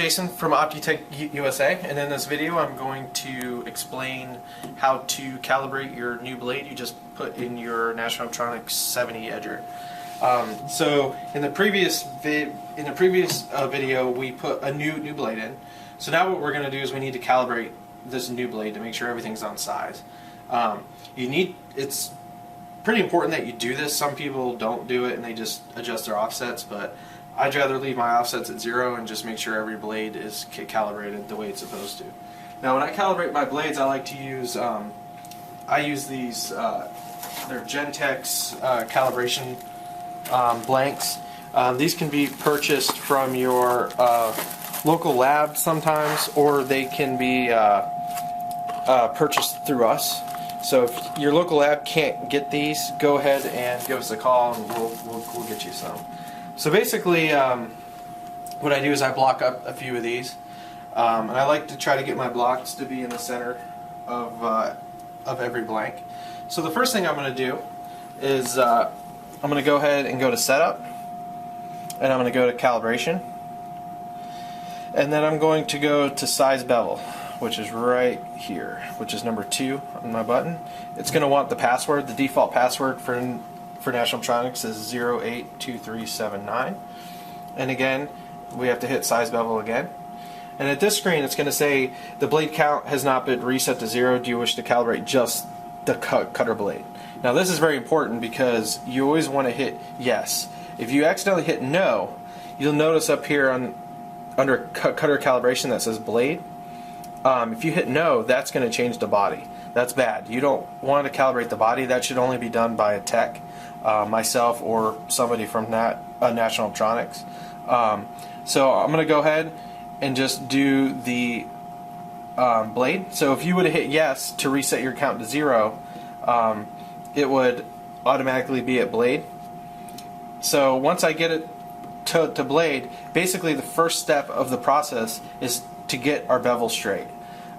Jason from Optitech USA, and in this video I'm going to explain how to calibrate your new blade you just put in your National Optronics 70 edger. So in the previous video we put a new blade in. So now what we're going to do is we need to calibrate this new blade to make sure everything's on size. It's pretty important that you do this. Some people don't do it and they just adjust their offsets, but I'd rather leave my offsets at 0 and just make sure every blade is calibrated the way it's supposed to. Now when I calibrate my blades, I like to use, I use these, they're Gentex calibration blanks. These can be purchased from your local lab sometimes, or they can be purchased through us. So if your local lab can't get these, go ahead and give us a call and we'll get you some. So basically what I do is I block up a few of these, and I like to try to get my blocks to be in the center of every blank. So the first thing I'm going to do is I'm going to go ahead and go to setup, and I'm going to go to calibration, and then I'm going to go to size bevel, which is right here, which is number 2 on my button. It's going to want the password. The default password for National Optronics is 082379, and again we have to hit size bevel again, and at this screen it's going to say the blade count has not been reset to 0. Do you wish to calibrate just the cutter blade? Now this is very important because you always want to hit yes. If you accidentally hit no, you'll notice up here under cutter calibration that says blade. If you hit no, that's going to change the body. That's bad. You don't want to calibrate the body. That should only be done by a tech, myself or somebody from National Optronics. So I'm going to go ahead and just do the blade. So if you would have hit yes to reset your count to 0, it would automatically be at blade. So once I get it to blade, basically the first step of the process is to get our bevel straight.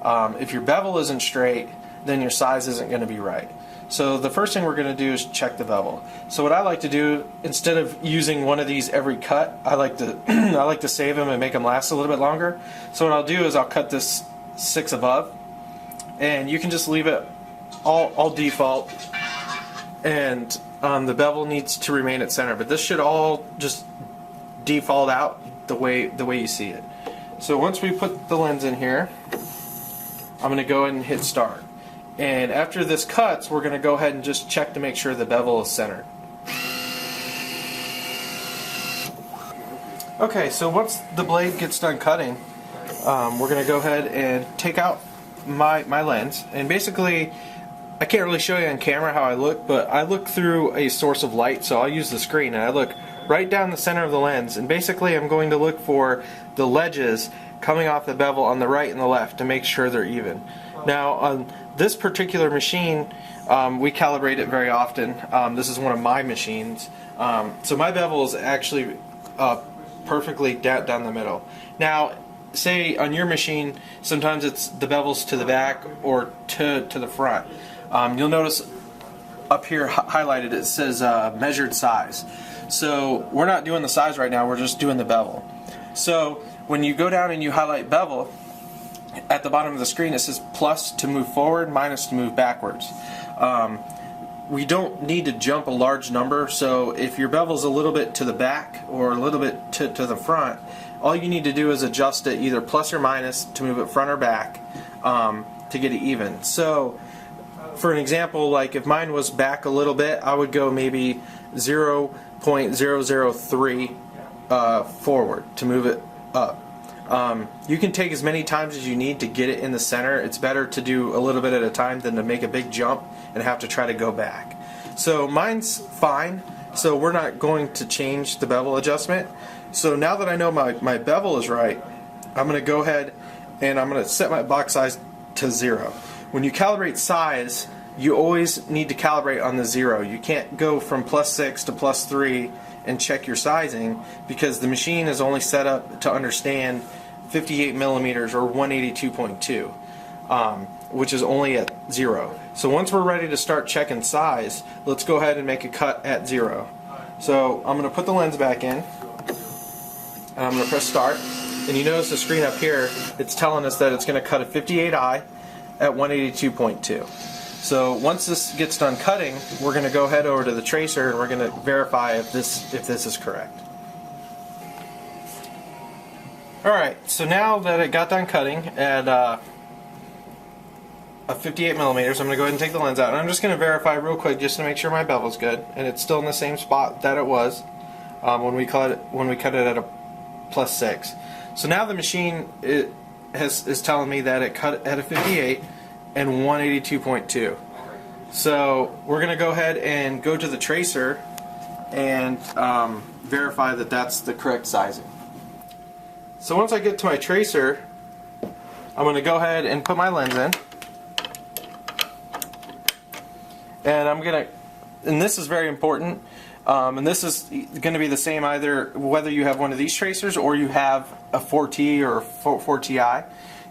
If your bevel isn't straight, then your size isn't going to be right. So the first thing we're going to do is check the bevel. So what I like to do, instead of using one of these every cut, I like to I like to save them and make them last a little bit longer. So what I'll do is I'll cut this 6 above, and you can just leave it all default, and the bevel needs to remain at center, but this should all just default out the way you see it. So once we put the lens in here, I'm going to go ahead and hit start. And after this cuts, we're going to go ahead and just check to make sure the bevel is centered. Okay, so once the blade gets done cutting, we're going to go ahead and take out my lens. And basically, I can't really show you on camera how I look, but I look through a source of light, so I'll use the screen, and I look right down the center of the lens, and basically I'm going to look for the ledges coming off the bevel on the right and the left to make sure they're even. Now on this particular machine, we calibrate it very often. This is one of my machines, so my bevel is actually perfectly down the middle. Now say on your machine, sometimes it's the bevel's to the back or to the front. You'll notice up here highlighted it says measured size. So we're not doing the size right now, we're just doing the bevel. So when you go down and you highlight bevel, at the bottom of the screen it says plus to move forward, minus to move backwards. We don't need to jump a large number, so if your bevel's a little bit to the back or a little bit to the front, all you need to do is adjust it either plus or minus to move it front or back to get it even. So for an example, like if mine was back a little bit, I would go maybe 0.003 forward to move it up. You can take as many times as you need to get it in the center. It's better to do a little bit at a time than to make a big jump and have to try to go back. So mine's fine, so we're not going to change the bevel adjustment. So now that I know my bevel is right, I'm going to go ahead and I'm going to set my box size to 0. When you calibrate size, you always need to calibrate on the 0. You can't go from +6 to +3 and check your sizing, because the machine is only set up to understand 58 millimeters or 182.2, which is only at 0. So once we're ready to start checking size, let's go ahead and make a cut at 0. So I'm going to put the lens back in, and I'm going to press start. and you notice the screen up here, it's telling us that it's going to cut a 58i at 182.2. So once this gets done cutting, we're going to go head over to the tracer and we're going to verify if this is correct. Alright, so now that it got done cutting at a 58 millimeters, I'm going to go ahead and take the lens out. And I'm just going to verify real quick just to make sure my bevel's good, and it's still in the same spot that it was when we cut it at a +6. So now the machine is telling me that it cut at a 58 and 182.2. So we're going to go ahead and go to the tracer and verify that that's the correct sizing. So once I get to my tracer, I'm going to go ahead and put my lens in. And this is very important, and this is going to be the same either whether you have one of these tracers or you have a 4T or a 4TI.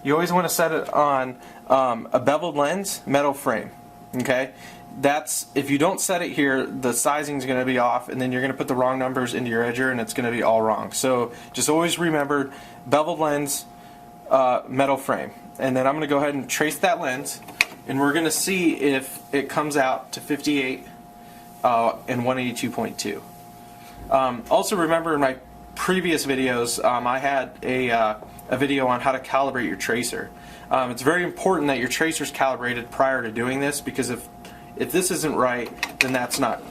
You always want to set it on a beveled lens, metal frame. Okay, that's if you don't set it here, the sizing is going to be off, and then you're going to put the wrong numbers into your edger, and it's going to be all wrong. So just always remember beveled lens, metal frame, and then I'm going to go ahead and trace that lens. And we're going to see if it comes out to 58 and 182.2. Also remember in my previous videos I had a video on how to calibrate your tracer. It's very important that your tracer is calibrated prior to doing this, because if this isn't right, then that's not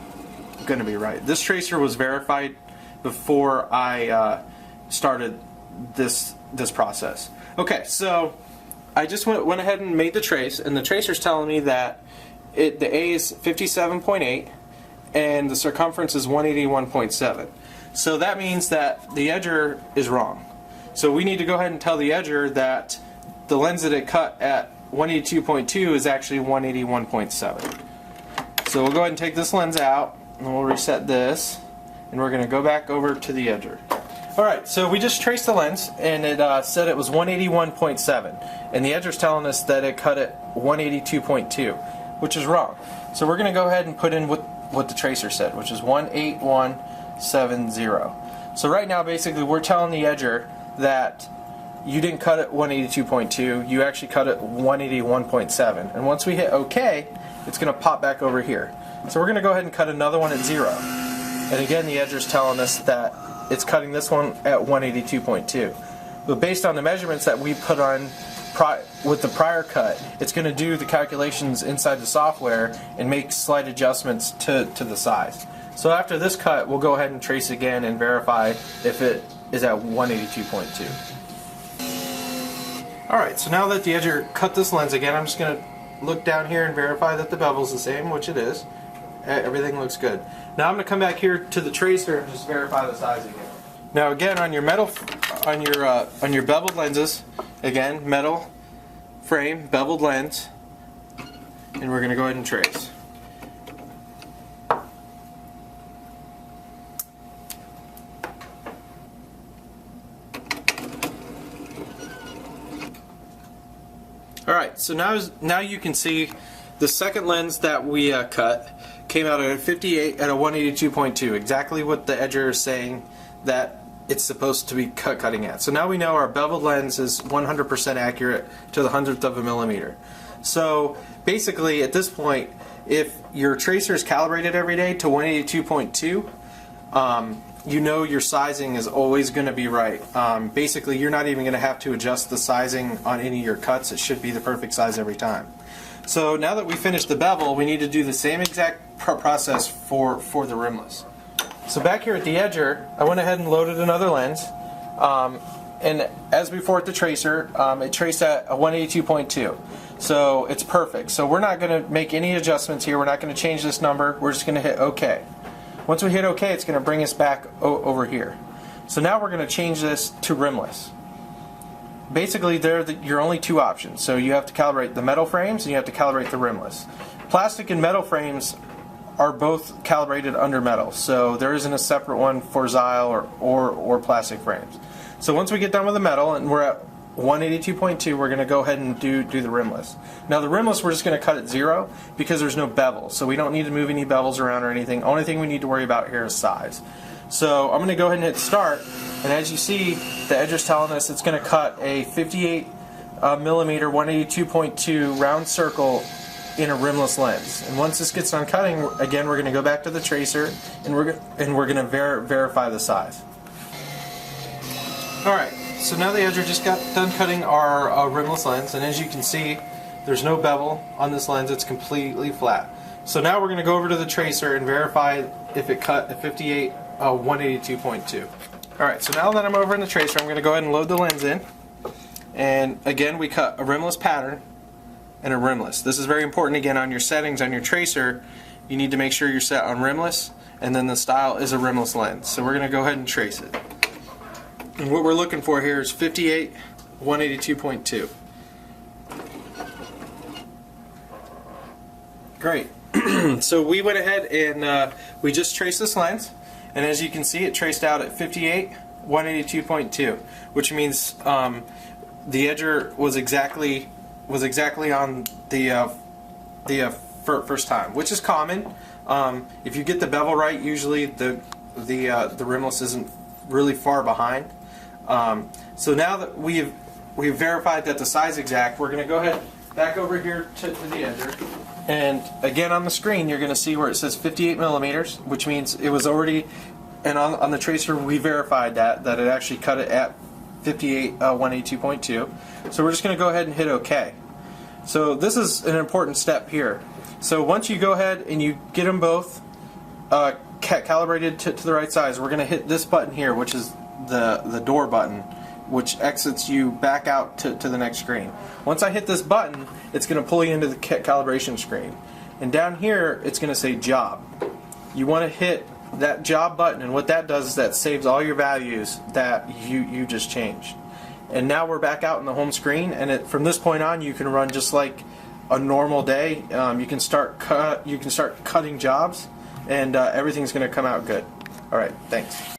going to be right. This tracer was verified before I started this process. Okay, so I just went ahead and made the trace, and the tracer's telling me that the A is 57.8 and the circumference is 181.7. So that means that the edger is wrong. So we need to go ahead and tell the edger that the lens that it cut at 182.2 is actually 181.7. So we'll go ahead and take this lens out, and we'll reset this, and we're going to go back over to the edger. Alright, so we just traced the lens, and it said it was 181.7, and the edger's telling us that it cut at 182.2, which is wrong. So we're going to go ahead and put in what the tracer said, which is 18170. So right now, basically, we're telling the edger that you didn't cut at 182.2, you actually cut at 181.7, and once we hit OK, it's going to pop back over here. So we're going to go ahead and cut another one at 0, and again, the edger's telling us that it's cutting this one at 182.2. But based on the measurements that we put on with the prior cut, it's going to do the calculations inside the software and make slight adjustments to the size. So after this cut, we'll go ahead and trace again and verify if it is at 182.2. Alright, so now that the edger cut this lens again, I'm just going to look down here and verify that the bevel's the same, which it is. Everything looks good. Now I'm going to come back here to the tracer and just verify the size again. Now again, on your beveled lenses, again, metal frame, beveled lens, and we're going to go ahead and trace. Alright, so now you can see the second lens that we cut came out at a 58 at a 182.2, exactly what the edger is saying that it's supposed to be cutting at. So now we know our beveled lens is 100% accurate to the 100th of a millimeter. So basically at this point, if your tracer is calibrated every day to 182.2, you know your sizing is always going to be right. Basically you're not even going to have to adjust the sizing on any of your cuts. It should be the perfect size every time. So now that we finished the bevel, we need to do the same exact process for the rimless. So back here at the edger, I went ahead and loaded another lens, and as before at the tracer, it traced at a 182.2. So it's perfect. So we're not going to make any adjustments here. We're not going to change this number. We're just going to hit OK. Once we hit OK, it's going to bring us back over here. So now we're going to change this to rimless. Basically, they're your only two options. So you have to calibrate the metal frames and you have to calibrate the rimless. Plastic and metal frames are both calibrated under metal, so there isn't a separate one for Xyle or plastic frames. So once we get done with the metal and we're at 182.2, we're going to go ahead and do the rimless. Now the rimless we're just going to cut at 0 because there's no bevel, so we don't need to move any bevels around or anything. Only thing we need to worry about here is size. So I'm going to go ahead and hit start, and as you see, the edger's telling us it's going to cut a 58 millimeter 182.2 round circle in a rimless lens. And once this gets done cutting, again, we're going to go back to the tracer, and we're going to verify the size. Alright, so now the edger just got done cutting our rimless lens, and as you can see, there's no bevel on this lens, it's completely flat. So now we're going to go over to the tracer and verify if it cut a 58 182.2. Alright, so now that I'm over in the tracer, I'm going to go ahead and load the lens in. And again, we cut a rimless pattern and a rimless. This is very important. Again, on your settings on your tracer, you need to make sure you're set on rimless, and then the style is a rimless lens. So we're going to go ahead and trace it. And what we're looking for here is 58 182.2. Great. So we went ahead and we just traced this lens, and as you can see, it traced out at 58 182.2, which means the edger was exactly on the first time, which is common. If you get the bevel right, usually the rimless isn't really far behind. So now that we've verified that the size exact, we're going to go ahead back over here to the edger, and again on the screen you're going to see where it says 58 millimeters, which means it was already, and on the tracer we verified that it actually cut it at 58 182.2. So we're just going to go ahead and hit OK. So this is an important step here. So once you go ahead and you get them both calibrated to the right size, we're going to hit this button here, which is the door button, which exits you back out to the next screen. Once I hit this button, it's going to pull you into the calibration screen. And down here, it's going to say job. You want to hit that job button, and what that does is that saves all your values that you just changed. And now we're back out in the home screen, and from this point on, you can run just like a normal day. You can start cutting jobs, and everything's going to come out good. All right, thanks.